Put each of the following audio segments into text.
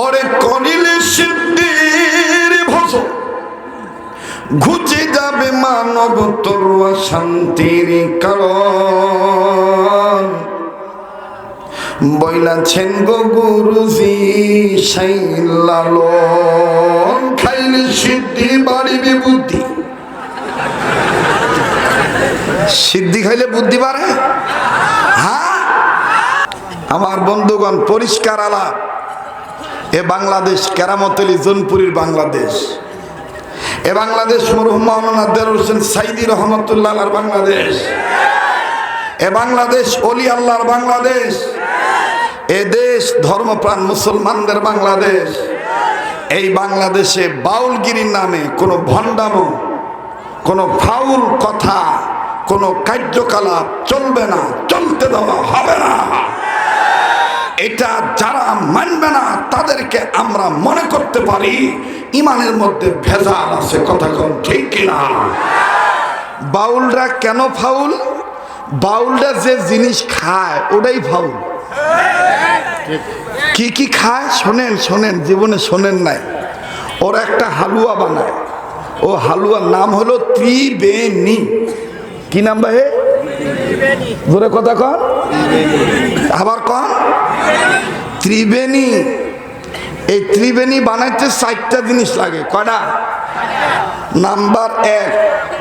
ওরে করিলে সিদ্ধির ভজন ঘুচে যাবে মানব তোর শান্তির কারণ বইলাছেন গো গুরুজি সাই লালন খাইলে সিদ্ধি বাড়িবে বুদ্ধি। সিদ্ধি খাইলে বুদ্ধি বাড়ে? হ্যাঁ আমার বন্ধুগণ, পরিষ্কার আলাপ, এ বাংলাদেশ কেরামত আলী জোনপুরীর বাংলাদেশ, এ বাংলাদেশ মরহুম মাওলানা দেলোয়ার হোসেন সাইদি রহমতুল্লাহ আলাইহির বাংলাদেশ, এ বাংলাদেশ ওলি আল্লাহর বাংলাদেশ, এ দেশ ধর্মপ্রাণ মুসলমানদের বাংলাদেশ। এই বাংলাদেশে বাউলগিরির নামে কোনো ভণ্ডামো, কোনো ফাউল কথা, কোনো কার্যকলাপ চলবে না, চলতে দেওয়া হবে না। এটা যারা মানবে না তাদেরকে আমরা মনে করতে পারি ইমানের মধ্যে ভেজাল আছে। কথা কোন ঠিক কিনা? বাউলরা কেন ফাউল? বাউলরা যে জিনিস খায় ওটাই ফাউল। কি কি খায় শোনেন, শোনেন, জীবনে শোনেন নাই। ওরা একটা হালুয়া বানায়, ও হালুয়ার নাম হলো ত্রিবেণী। কি নাম ভাই? জোরে কথা কন, আবার কন। ত্রিবেণী। এই ত্রিবেণী বানাইতে 4টা জিনিস লাগে। কয়টা? নাম্বার 1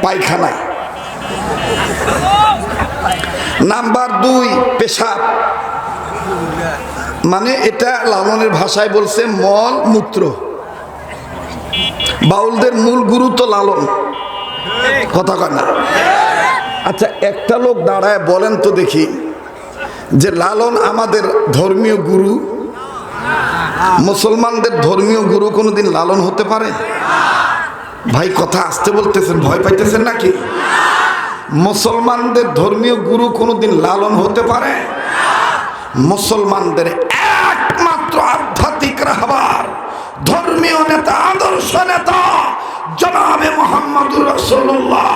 পায়খানা, নাম্বার 2 পেশাব, মানে এটা লালনের ভাষায় বলছে মল মূত্র। বাউলদের মূল গুরু তো লালন, কথা কয় না? আচ্ছা, একটা লোক দাঁড়ায় বলেন তো দেখি যে লালন আমাদের ধর্মীয় গুরু, মুসলমানদের ধর্মীয় গুরু কোনোদিন লালন হতে পারে? ভাই কথা আসতে বলতেছেন, ভয় পাইতেছেন নাকি? মুসলমানদের ধর্মীয় গুরু কোনোদিন লালন হতে পারে? মুসলমানদের একমাত্র আধ্যাত্মিক রাহবার, ধর্মীয় নেতা, আদর্শ নেতা জনাবে মুহাম্মদুর রাসূলুল্লাহ।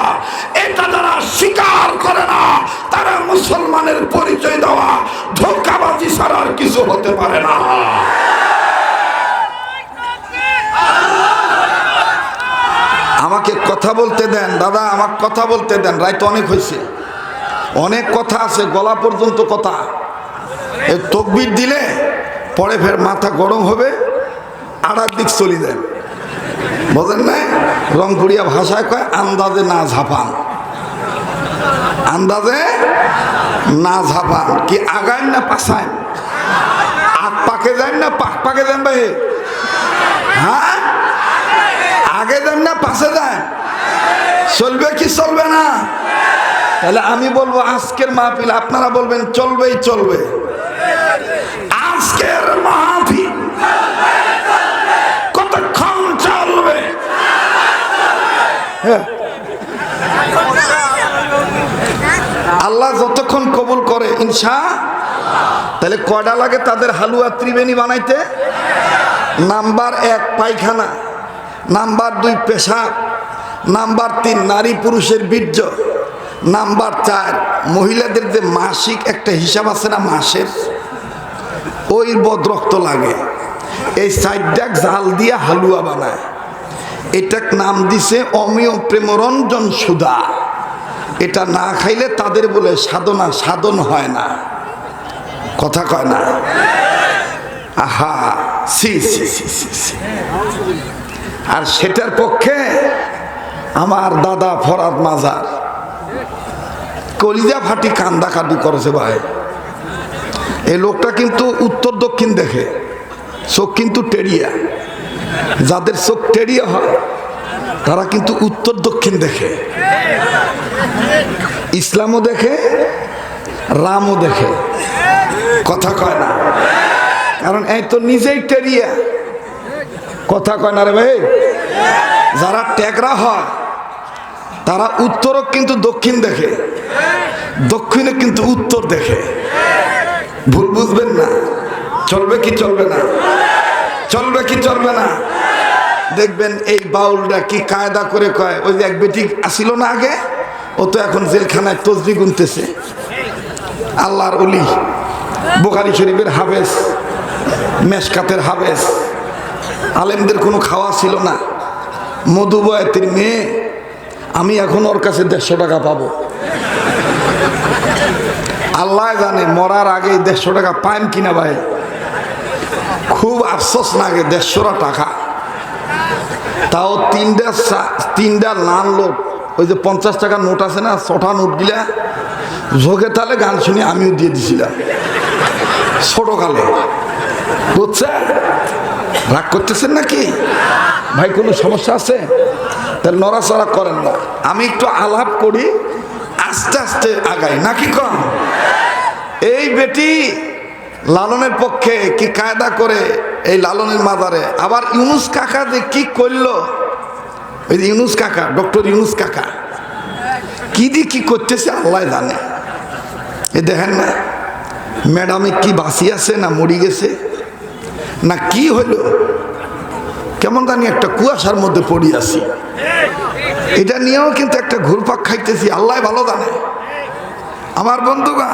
এটা যারা স্বীকার করে না তারা মুসলমানের পরিচয় দেওয়া ধোঁকাবাজি ছাড়া আর কিছু হতে পারে না। আমাকে কথা বলতে দেন দাদা, আমাকে কথা বলতে দেন। রাত অনেক হয়েছে, অনেক কথা আছে, গলা পর্যন্ত কথা। এই তকবীর দিলে পরে ফের মাথা গরম হবে, আড়ার দিক চলে যায়। বোঝেন না? রংপুরিয়া ভাষায় কয় আন্দাজে না ঝাপান, আন্দাজে না ঝাপান। কি আগায় না পাশায়? আগ পাকে যান না পাক পাকে যান ভাই? হ্যাঁ, আগে যান না পাশে যান? চলবে কি চলবে না? তাহলে আমি বলবো আজকের মাহফিল, আপনারা বলবেন চলবেই চলবে। আজকের মাহফিল কতক্ষণ চলবে? আল্লাহ যতক্ষণ কবুল করে ইনশাআল্লাহ। তাহলে কয়টা লাগে তাদের হালুয়া ত্রিবেণী বানাইতে? নাম্বার 1 পায়খানা, নাম্বার 2 পেশাব, নাম্বার 3 নারী পুরুষের বীর্য, নাম্বার 4 মহিলাদের যে মাসিক একটা হিসাব আছে না মাসের, ওই বদরক্ত লাগে। এই 4টা জাল দিয়া হালুয়া বানায়। এটার নাম দিছে অমিয় প্রেমরঞ্জন সুধা। এটা না খাইলে তাদের বলে সাধনা সাধন হয় না। কথা কয় না? আহা, সি সি সি সি। আর সেটার পক্ষে আমার দাদা ফরাদ মাজার কলিজা ফাটি কান্দা কাটি করেছে ভাই। এই লোকটা কিন্তু উত্তর দক্ষিণ দেখে, চোখ কিন্তু টেরিয়া। যাদের চোখ টেরিয়া হয় তারা কিন্তু উত্তর দক্ষিণ দেখে, ইসলামও দেখে, রামও দেখে। কথা কয় না? কারণ এই তো নিজেই টেরিয়া। কথা কয় না রে ভাই? যারা টেকরা হয় তারা উত্তরও কিন্তু দক্ষিণ দেখে, দক্ষিণে কিন্তু উত্তর দেখে। ভুল বুঝবেন না। চলবে কি চলবে না? চলবে কি চলবে না? দেখবেন এই বাউলরা কি কায়দা করে কয়। ওই যে এক বেটি আসিল না আগে, ও তো এখন জেলখানায় তসবিহ গুনতেছে। আল্লাহর ওলি, বুখারী শরীফের হাফেজ, মেশকাতের হাফেজ, আলেমদের কোনো খাওয়া ছিল না। মধু বয়াতির মেয়ে, আমি এখন ওর কাছে 150 টাকা পাবো। আল্লাহ জানে মরার আগে 150 টাকা পাইম কিনা ভাই। খুব আফসোস লাগে 150 টাকা, তাও তিনটা লাল লোক, ওই যে 50 টাকার নোট আছে না, 6টা নোট গিলা ঝোঁকে তালে গান শুনে আমিও দিয়ে দিছিলাম ছোটকালে, বুঝছেন? রাগ করতেছেন নাকি ভাই? কোনো সমস্যা আছে? তাহলে নড়াচড়া করেন না, আমি একটু আলাপ করি, আস্তে আস্তে আগাই নাকি কম? এই বেটি লালনের পক্ষে কি কায়দা করে এই লালনের মাজারে আবার ইউনুস কাকা যে কি করলো, ওই যে ইউনুস কাকা, ডক্টর ইউনুস কাকা কি দিয়ে কি করতেছে আল্লাহ জানে। এ দেখেন না ম্যাডামে কি বাঁচি আছে না মরি গেছে না কি হইল, কেমন জানি একটা কুয়াশার মধ্যে পড়ি আছি। এটা নিয়েও কিন্তু একটা ঘুরপাক খাইতেছি, আল্লাহ ভালো জানে। আমার বন্ধুগণ,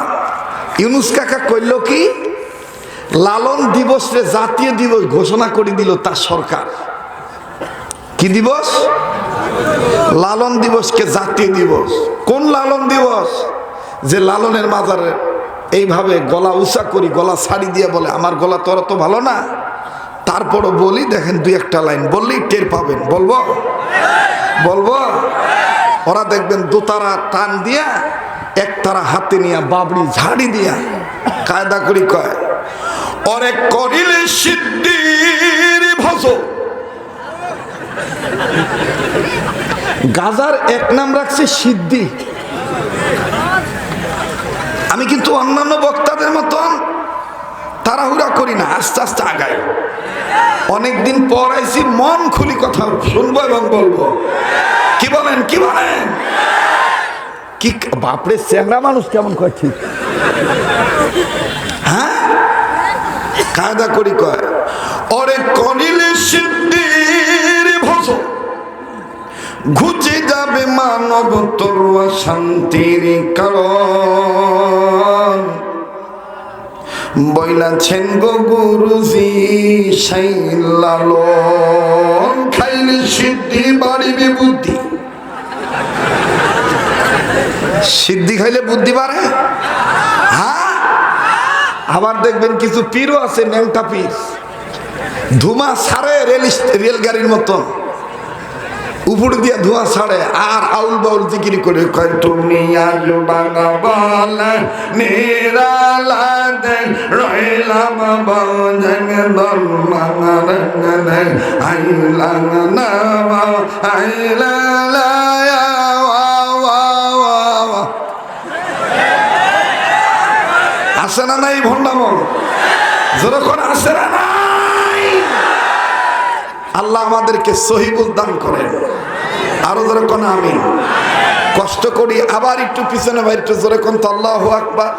ইউনুস কাকা কইল কি, লালন দিবসে জাতীয় দিবস ঘোষণা করে দিল তার সরকার। কি দিবস? লালন দিবসকে জাতীয় দিবস। কোন লালন দিবস? যে লালনের মাজারে এইভাবে গলা উঁচা করি, গলা ছাড়ি দিয়ে বলে আমার গলা তোরা তো ভালো না, তারপরও বলি, দেখেন 2-1টা লাইন বললেই টের পাবেন। বলবো বলবো ওরা দেখবেন দোতারা টান দিয়া একতারা হাতে নিয়া বাবরি ঝাড়ি দিয়া কায়দা করি কয়, ওরে করিলে সিদ্ধির ভজ। গাজার এক নাম রাখছে সিদ্ধি। আমি কিন্তু অন্যান্য বক্তাদের মতন তাড়াহুড়া করি না, আস্তে আস্তে আগাই। অনেকদিন পর আইছি, মন খুলি কথা শুনবো এবং বলবো। কি বলেন? কি বলেন? কি বাপরে, চেংড়া মানুষ কেমন কয় ঠিক, হ্যাঁ কায়দা করি কয়, ওরে করিলে সিদ্ধির ভজ, ঘুচে যাবে মানব তরুয়া শান্তির কারণ। বইলাছেন গো গুরুজি সেই লালন, খাইলে সিদ্ধি বাড়িবে বুদ্ধি। সিদ্ধি খাইলে বুদ্ধি বাড়ে, হ্যাঁ। আবার দেখবেন কিছু পীরও আছে, ন্যাংটা পীর, ধুমা ছাড়ে রেলগাড়ির মতন, উপর দিয়ে ধোঁয়া ছাড়ে, আর আউল বাউল জিকিরি করে কয়, তুমি আজ বাঙাবাল নিরালাতে রইলাম বাজং দল মাঙারঙ্গনে আইলাং না আইলা আসে না নাই ভণ্ডামন? যখন আসে না নাই, আল্লাহ আমাদেরকে সহিবুল দান করেন। আরো জোরে কোন আমিন। কষ্ট করি, আবার একটু পিছনে ভাই, একটু জোরে কোন তো আল্লাহু আকবার।